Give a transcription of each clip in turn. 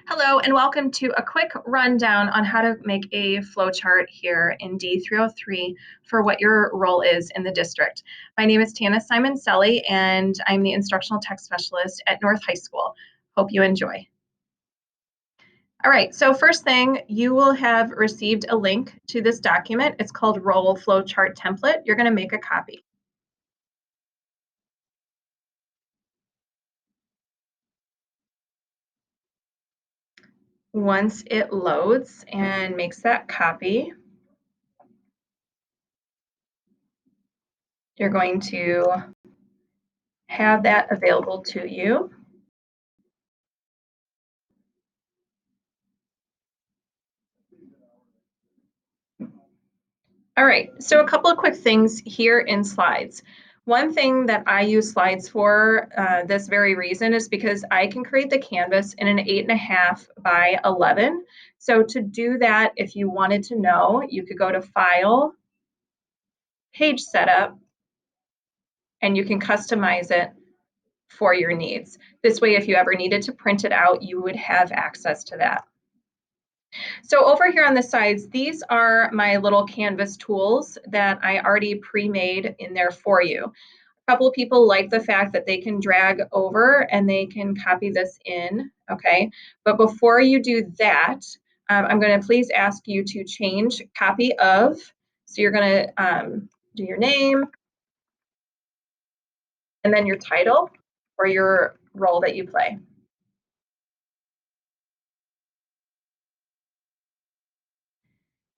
Hello, and welcome to a quick rundown on how to make a flowchart here in D303 for what your role is in the district. My name is Tana Simoncelli, and I'm the Instructional Tech Specialist at North High School. Hope you enjoy. All right, so first thing, you will have received a link to this document. It's called Role Flowchart Template. You're going to make a copy. Once it loads and makes that copy, you're going to have that available to you. All right, so a couple of quick things here in slides. One thing that I use slides for this very reason is because I can create the canvas in an 8.5 by 11. So to do that, if you wanted to know, you could go to File, Page Setup, and you can customize it for your needs. This way, if you ever needed to print it out, you would have access to that. So over here on the sides, these are my little canvas tools that I already pre-made in there for you. A couple of people like the fact that they can drag over and they can copy this in, okay? But before you do that, I'm going to please ask you to change copy of. So you're going to do your name and then your title or your role that you play.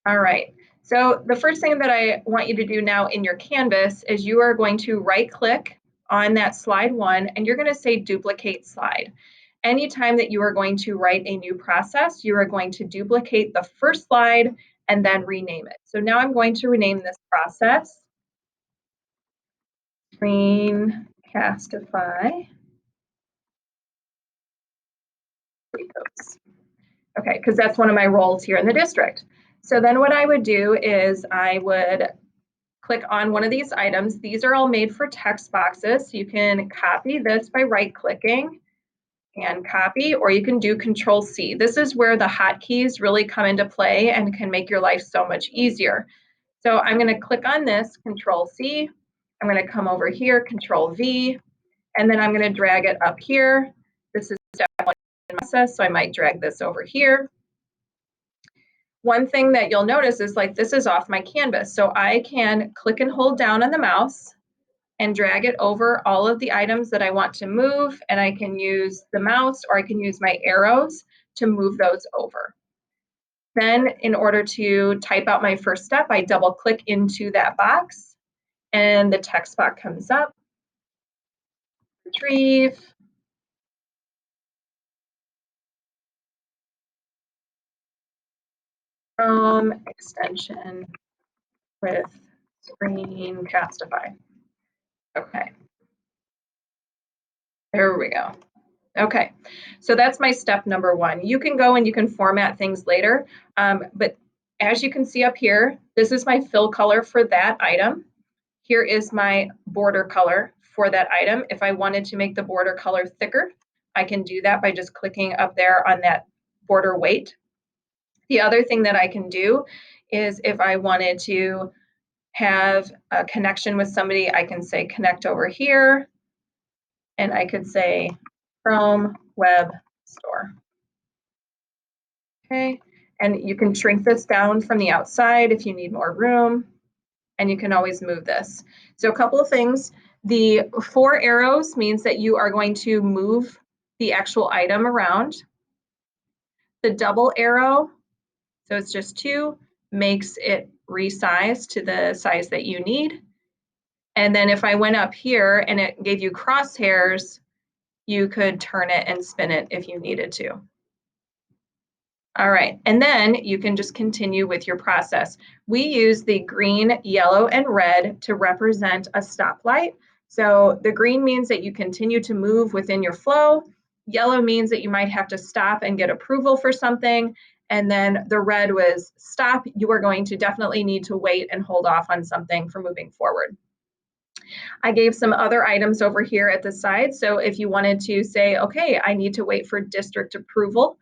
All right, so the first thing that I want you to do now in your canvas is you are going to right click on that slide one and you're going to say duplicate slide. Anytime that you are going to write a new process, you are going to duplicate the first slide and then rename it. So now I'm going to rename this process Screencastify Precodes. Okay, because that's one of my roles here in the district. So then what I would do is I would click on one of these items. These are all made for text boxes. You can copy this by right-clicking and copy, or you can do Control C. This is where the hotkeys really come into play and can make your life so much easier. So I'm going to click on this, Control C. I'm going to come over here, Control V, and then I'm going to drag it up here. This is step one in the process, so I might drag this over here. One thing that you'll notice is like this is off my canvas. So I can click and hold down on the mouse and drag it over all of the items that I want to move. And I can use the mouse or I can use my arrows to move those over. Then in order to type out my first step, I double click into that box and the text box comes up. Retrieve. From extension with Screencastify. Okay. There we go. Okay, so that's my step number one. You can go and you can format things later, but as you can see up here, this is my fill color for that item. Here is my border color for that item. If I wanted to make the border color thicker, I can do that by just clicking up there on that border weight. The other thing that I can do is if I wanted to have a connection with somebody, I can say connect over here, and I could say Chrome Web Store. Okay, and you can shrink this down from the outside if you need more room, and you can always move this. So a couple of things. The 4 arrows means that you are going to move the actual item around. The double arrow, so it's just 2, makes it resize to the size that you need. And then if I went up here and it gave you crosshairs, you could turn it and spin it if you needed to. All right, and then you can just continue with your process. We use the green, yellow, and red to represent a stoplight. So the green means that you continue to move within your flow. Yellow means that you might have to stop and get approval for something. And then the red was stop. You are going to definitely need to wait and hold off on something for moving forward. I gave some other items over here at the side. So if you wanted to say, okay, I need to wait for district approval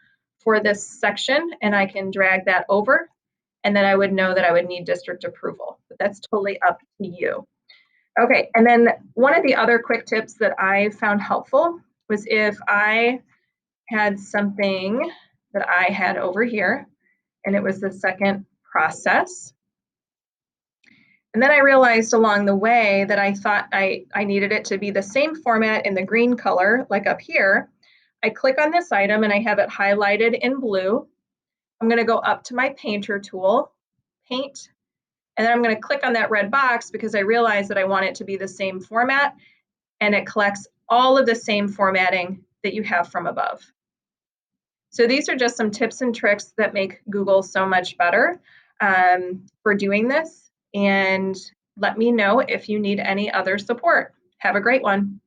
for this section, and I can drag that over, and then I would know that I would need district approval, but that's totally up to you. Okay, and then one of the other quick tips that I found helpful was if I had something that I had over here, and it was the second process. And then I realized along the way that I thought I needed it to be the same format in the green color, like up here. I click on this item and I have it highlighted in blue. I'm going to go up to my painter tool, paint, and then I'm going to click on that red box because I realize that I want it to be the same format, and it collects all of the same formatting that you have from above. So these are just some tips and tricks that make Google so much better for doing this. And let me know if you need any other support. Have a great one.